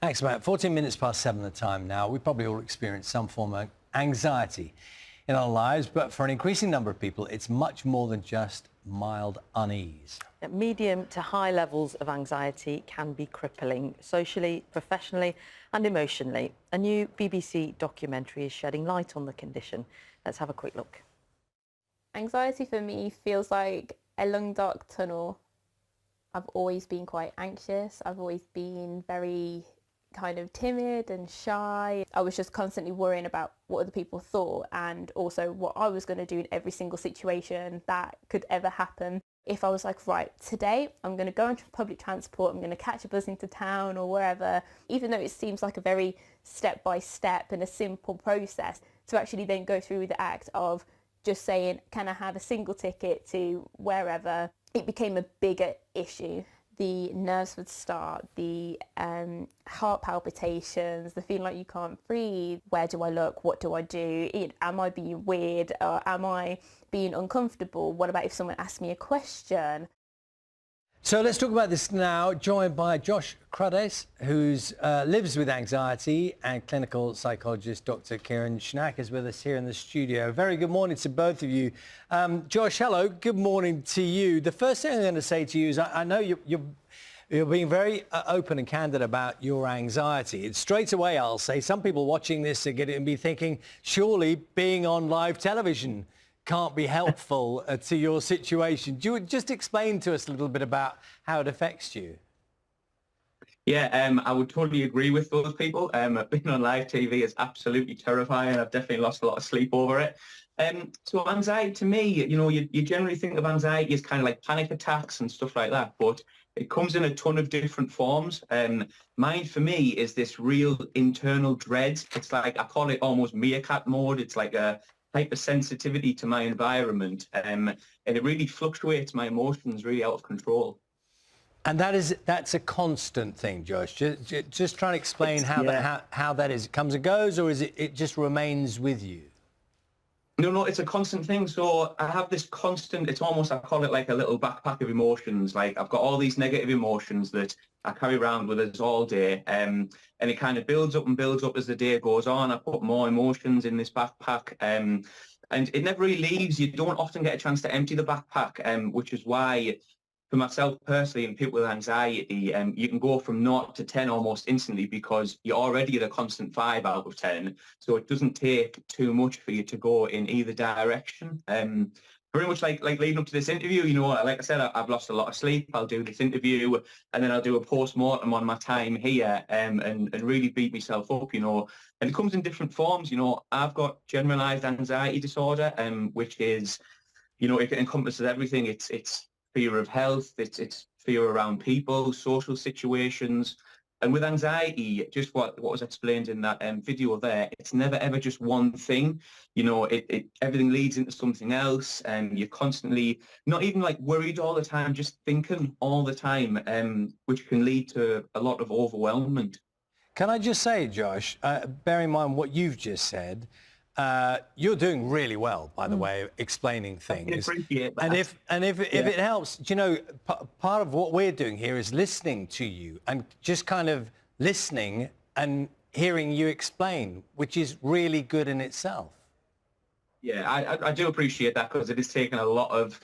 Thanks, Matt. 14 minutes past 7 the time now. We probably all experience some form of anxiety in our lives, but for an increasing number of people, it's much more than just mild unease. Medium to high levels of anxiety can be crippling, socially, professionally and emotionally. A new BBC documentary is shedding light on the condition. Let's have a quick look. Anxiety for me feels like a long dark tunnel. I've always been quite anxious. I've always been very kind of timid and shy. I was just constantly worrying about what other people thought and also what I was going to do in every single situation that could ever happen. If I was like, right, today I'm going to go into public transport, I'm going to catch a bus into town or wherever, even though it seems like a very step-by-step and a simple process, to actually then go through the act of just saying, can I have a single ticket to wherever, it became a bigger issue. The nerves would start, the heart palpitations, the feeling like you can't breathe. Where do I look? What do I do? Am I being weird? Am I being uncomfortable? What about if someone asks me a question? So let's talk about this now, joined by Josh Cruddace, who lives with anxiety, and clinical psychologist Dr Kirren Schnack is with us here in the studio. Very good morning to both of you. Josh, hello, good morning to you. The first thing I'm going to say to you is I know you're being very open and candid about your anxiety. It's straight away, I'll say, some people watching this are going to be thinking, surely being on live television can't be helpful to your situation. Do you just explain to us a little bit about how it affects you? Yeah, I would totally agree with those people. Being on live TV is absolutely terrifying. I've definitely lost a lot of sleep over it. So anxiety, to me, you generally think of anxiety as kind of like panic attacks and stuff like that, but it comes in a ton of different forms. Mine, for me, is this real internal dread. It's like, I call it almost meerkat mode. It's like a hypersensitivity to my environment, and it really fluctuates my emotions really out of control. And that's a constant thing, Josh. Just trying to explain how that is. It comes and goes, or is it just remains with you? No, it's a constant thing. So I have this constant, it's almost, I call it like a little backpack of emotions. Like I've got all these negative emotions that I carry around with us all day. And it kind of builds up and builds up as the day goes on. I put more emotions in this backpack. And it never really leaves. You don't often get a chance to empty the backpack, which is why, for myself personally and people with anxiety, you can go from 0 to 10 almost instantly because you're already at a constant 5 out of 10. So it doesn't take too much for you to go in either direction. Very much like leading up to this interview, like I said, I've lost a lot of sleep. I'll do this interview and then I'll do a post-mortem on my time here and really beat myself up, and it comes in different forms. I've got generalized anxiety disorder, which is, it encompasses everything. It's fear of health, it's fear around people, social situations. And with anxiety, just what was explained in that video there, it's never ever just one thing. Everything leads into something else, and you're constantly not even like worried all the time, just thinking all the time, which can lead to a lot of overwhelmment. Can I just say, Josh, bear in mind what you've just said, you're doing really well, by the way, explaining things. I appreciate that. And if it helps, part of what we're doing here is listening to you and just kind of listening and hearing you explain, which is really good in itself. Yeah, I do appreciate that, because it has taken a lot of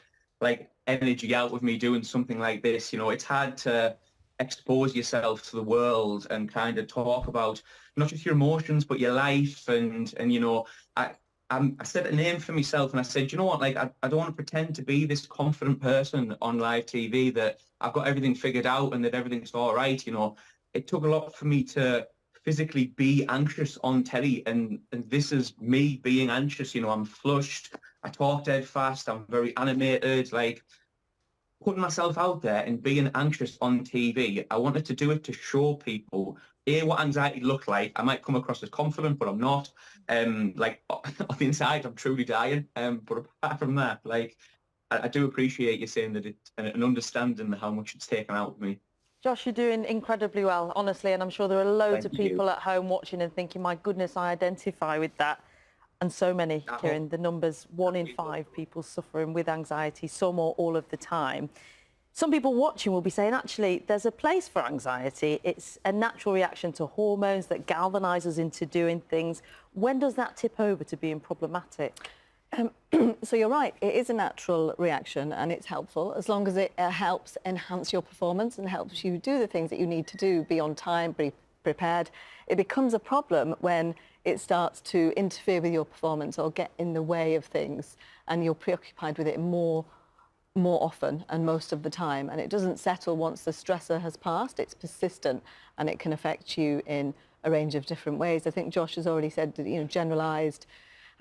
energy out of me doing something like this. It's hard to expose yourself to the world and kind of talk about not just your emotions but your life, and I set a name for myself, and I said, you know what, I don't want to pretend to be this confident person on live TV that I've got everything figured out and that everything's all right. It took a lot for me to physically be anxious on telly, and this is me being anxious. I'm flushed, I talk dead fast, I'm very animated, putting myself out there and being anxious on TV. I wanted to do it to show people, what anxiety looked like. I might come across as confident, but I'm not. On the inside, I'm truly dying. But apart from that, I do appreciate you saying that it's an understanding how much it's taken out of me. Josh, you're doing incredibly well, honestly, and I'm sure there are loads of people at home watching and thinking, my goodness, I identify with that. And so many, Kirren, the numbers, 1 in 5 people suffering with anxiety, some or all of the time. Some people watching will be saying, actually, there's a place for anxiety. It's a natural reaction to hormones that galvanise us into doing things. When does that tip over to being problematic? So you're right, it is a natural reaction and it's helpful as long as it helps enhance your performance and helps you do the things that you need to do, be on time, be prepared. It becomes a problem when it starts to interfere with your performance or get in the way of things and you're preoccupied with it more often and most of the time, and it doesn't settle once the stressor has passed. It's persistent and it can affect you in a range of different ways. I think Josh has already said that, generalised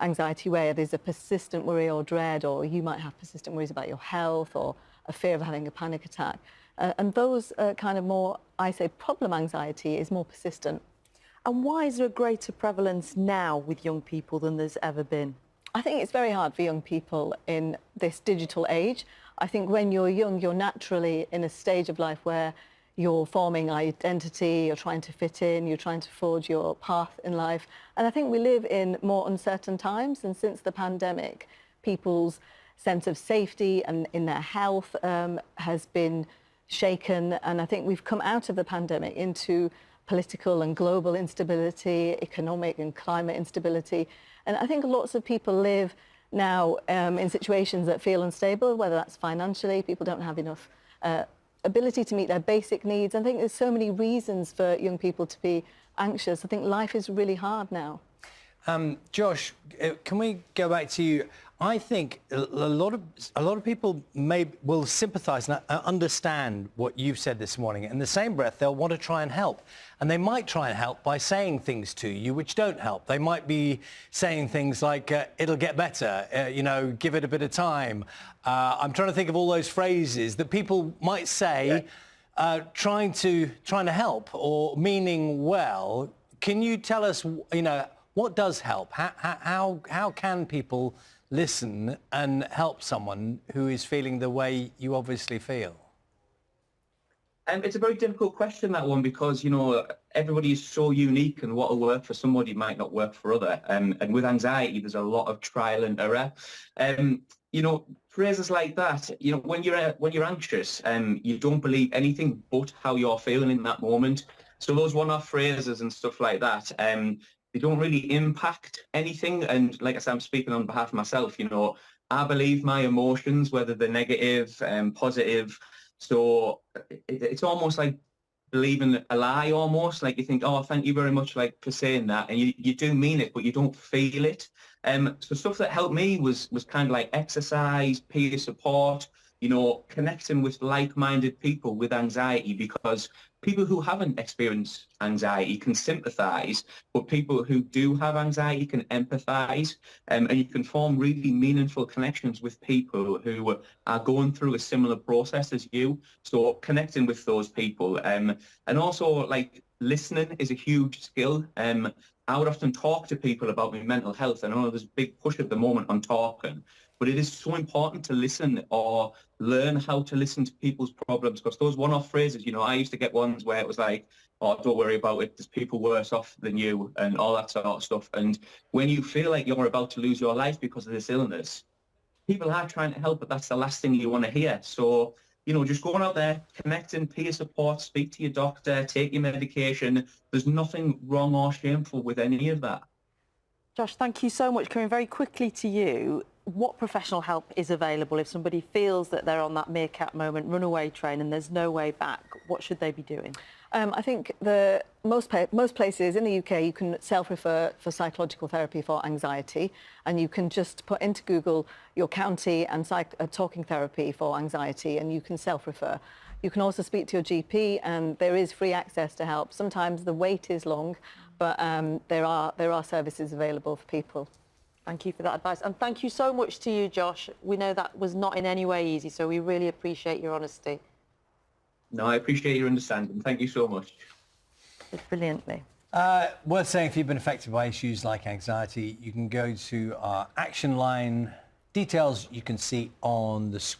anxiety where there's a persistent worry or dread, or you might have persistent worries about your health or a fear of having a panic attack. And those kind of more, I say, problem anxiety is more persistent. And why is there a greater prevalence now with young people than there's ever been? I think it's very hard for young people in this digital age. I think when you're young, you're naturally in a stage of life where you're forming identity, you're trying to fit in, you're trying to forge your path in life. And I think we live in more uncertain times, and since the pandemic, people's sense of safety and in their health has been shaken. And I think we've come out of the pandemic into political and global instability, economic and climate instability. And I think lots of people live now in situations that feel unstable, whether that's financially, people don't have enough ability to meet their basic needs. I think there's so many reasons for young people to be anxious. I think life is really hard now. Josh, can we go back to you? I think a lot of people will sympathise and understand what you've said this morning. In the same breath, they'll want to try and help, and they might try and help by saying things to you which don't help. They might be saying things like, "It'll get better," give it a bit of time. I'm trying to think of all those phrases that people might say, trying to help or meaning well. Can you tell us, what does help? How can people listen and help someone who is feeling the way you obviously feel? It's a very difficult question, that one, because, everybody is so unique, and what will work for somebody might not work for other. And with anxiety, there's a lot of trial and error. Phrases like that, when you're anxious, you don't believe anything but how you're feeling in that moment. So those one-off phrases and stuff like that, they don't really impact anything. And like I said, I'm speaking on behalf of myself, I believe my emotions, whether they're negative, positive. So it's almost like believing a lie, almost like you think, oh, thank you very much, for saying that. And you do mean it, but you don't feel it. So stuff that helped me was kind of like exercise, peer support, connecting with like-minded people with anxiety, because people who haven't experienced anxiety can sympathise, but people who do have anxiety can empathise, and you can form really meaningful connections with people who are going through a similar process as you. So connecting with those people, and also listening is a huge skill. I would often talk to people about my mental health. I know there's a big push at the moment on talking, but it is so important to listen or learn how to listen to people's problems, because those one-off phrases, I used to get ones where it was like, oh, don't worry about it, there's people worse off than you, and all that sort of stuff. And when you feel like you're about to lose your life because of this illness, people are trying to help, but that's the last thing you want to hear. So, just going out there, connecting, peer support, speak to your doctor, take your medication. There's nothing wrong or shameful with any of that. Josh, thank you so much. Coming very quickly to you, what professional help is available if somebody feels that they're on that meerkat moment, runaway train, and there's no way back? What should they be doing? I think most places in the UK, you can self-refer for psychological therapy for anxiety, and you can just put into Google your county and talking therapy for anxiety, and you can self-refer. You can also speak to your GP, and there is free access to help. Sometimes the wait is long, but there are services available for people. Thank you for that advice. And thank you so much to you, Josh. We know that was not in any way easy, so we really appreciate your honesty. No, I appreciate your understanding. Thank you so much. Brilliantly. Worth saying, if you've been affected by issues like anxiety, you can go to our action line. Details you can see on the screen.